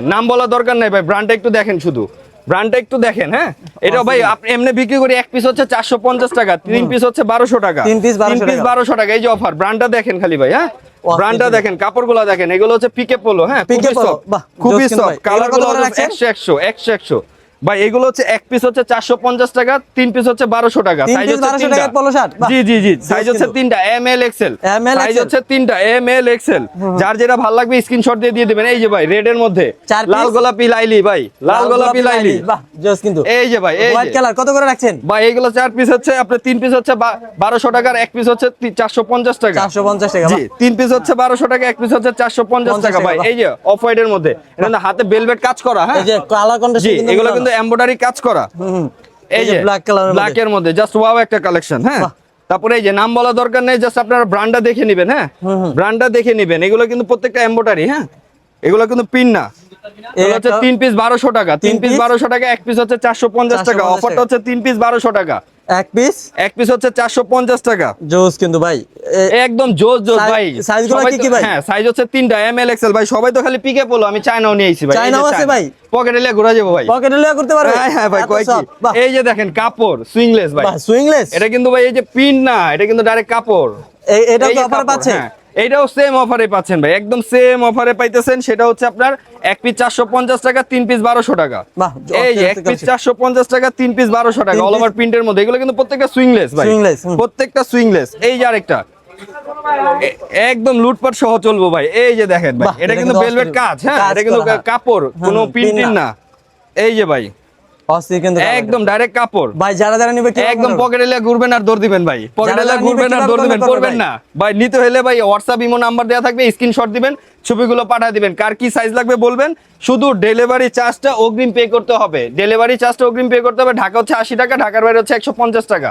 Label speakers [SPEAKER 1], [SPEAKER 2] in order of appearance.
[SPEAKER 1] নাম বলা দরকার নাই ভাই, ব্র্যান্ডটা একটু দেখেন, শুধু ব্র্যান্ডটা একটু দেখেন। হ্যাঁ, এটা ভাই আপনি এমনি বিক্রি করি এক পিস হচ্ছে 450 টাকা, 3 পিস হচ্ছে 1200 টাকা,
[SPEAKER 2] 3 পিস
[SPEAKER 1] 1200 টাকা। এই যে অফার, ব্র্যান্ডটা দেখেন খালি ভাই। হ্যাঁ, ব্র্যান্ডটা দেখেন, কাপড়গুলো দেখেন, এগুলো হচ্ছে পিকে পোলো। হ্যাঁ, খুবই সফট, কালারগুলো 100 100 ভাই। এগুলো হচ্ছে এক পিস হচ্ছে 450 টাকা, 3 পিস হচ্ছে 1200 টাকা। সাইজ হচ্ছে 3টা। জি জি জি, সাইজ হচ্ছে 3টা, এম এল এক্সেল। সাইজ হচ্ছে 3টা, এম এল এক্সেল। যার যেটা ভালো লাগবে স্ক্রিনশট দিয়ে দিবেন। এই যে ভাই, রেড এর মধ্যে লাল গোলাপি লাইলি ভাই, লাল গোলাপি লাইলি।
[SPEAKER 2] বাহ জোস কিন্তু।
[SPEAKER 1] এই যে ভাই, এই
[SPEAKER 2] হোয়াইট কালার কত করে রাখছেন
[SPEAKER 1] ভাই? এগুলো 4 পিস হচ্ছে আপনার, 3 পিস হচ্ছে 1200 টাকার, এক পিস হচ্ছে 450 টাকা।
[SPEAKER 2] 450 টাকা।
[SPEAKER 1] জি, 3 পিস হচ্ছে 1200 টাকা, এক পিস হচ্ছে 450 টাকা ভাই। এই যে অফ হোয়াইট এর মধ্যে, এটা হাতে ভেলভেট কাজ করা। হ্যাঁ,
[SPEAKER 2] এই যে কালার কন্ট্রাস্ট কিন্তু
[SPEAKER 1] এগুলো কিন্তু এমব্রয়ডারি কাজ করা। এই যে
[SPEAKER 2] ব্ল্যাক কালারের
[SPEAKER 1] ব্ল্যাক এর মধ্যে জাস্ট ওয়াও একটা কালেকশন। হ্যাঁ, তারপরে এই যে নাম বলা দরকার নেই, জাস্ট আপনারা ব্র্যান্ডটা দেখে নেবেন। হ্যাঁ, ব্র্যান্ডটা দেখে নেবেন। এগুলো কিন্তু প্রত্যেকটা এমব্রয়ডারি। হ্যাঁ, এগুলো কিন্তু পিন না। এগুলো হচ্ছে 3 পিস 1200 টাকা, 3 পিস 1200 টাকা, এক পিস হচ্ছে 450 টাকা। অফারটা হচ্ছে 3 পিস 1200 টাকা, এক পিস হচ্ছে 450 টাকা।
[SPEAKER 2] জোস কিন্তু ভাই,
[SPEAKER 1] একদম জোস জোস ভাই।
[SPEAKER 2] সাইজগুলো কি ভাই?
[SPEAKER 1] হ্যাঁ, সাইজ হচ্ছে 3টা, এম এল এক্সেল ভাই। সবাই তো খালি পিকে পোলো, আমি চায়নাও নিয়ে আইছি ভাই।
[SPEAKER 2] চায়নাও আছে ভাই,
[SPEAKER 1] পকেটে লিয়ে ঘোরা যাবো ভাই,
[SPEAKER 2] পকেটে লিয়ে করতে পারবে।
[SPEAKER 1] হ্যাঁ ভাই, কয় কি। এই যে দেখেন কাপড় সুইংলেস ভাই,
[SPEAKER 2] সুইংলেস।
[SPEAKER 1] এটা কিন্তু ভাই এই যে পিন না, এটা কিন্তু ডাইরেক্ট কাপড়।
[SPEAKER 2] এটা তো অফার পাচ্ছে।
[SPEAKER 1] এটাও সেম অফারে পাচ্ছেন ভাই, একদম সেম অফারে পাইতেছেন। সেটা হচ্ছে আপনার এক পিস 450 টাকা, 3 পিস 1200 টাকা। এই যে এক পিস 450 টাকা, 3 পিস 1200 টাকা, অল ওভার প্রিন্টের মধ্যে। এগুলো কিন্তু প্রত্যেকটা সুইংলেস ভাই, প্রত্যেকটা সুইংলেস। এই যে আরেকটা একদম লুটপাট সহ চলবো ভাই। এই যে দেখেন ভাই, এটা কিন্তু ভেলভেট কাজ। হ্যাঁ, এটা কিন্তু কাপড়, কোনো প্রিন্টিং না। এই যে ভাই, একদম ডাইরেক্ট কাপড় ভাই। যারা নিবে একদম পকেটে লিয়ে ঘুরবেন আর দৌড় দিবেন ভাই, পকেটে লিয়ে ঘুরবেন আর দৌড় দিবেন, করবেন না ভাই। নিতে হলে ভাই হোয়াটসঅ্যাপ ইমো নাম্বার দেওয়া থাকবে, স্ক্রিনশট দিবেন, ছবিগুলো পাঠিয়ে দিবেন। কার কি সাইজ লাগবে বলবেন, শুধু ডেলিভারি চার্জটা অগ্রিম পে করতে হবে। ডেলিভারি চার্জটা অগ্রিম পে করতে হবে। ঢাকা হচ্ছে 80 টাকা, ঢাকার বাইরে হচ্ছে 150 টাকা।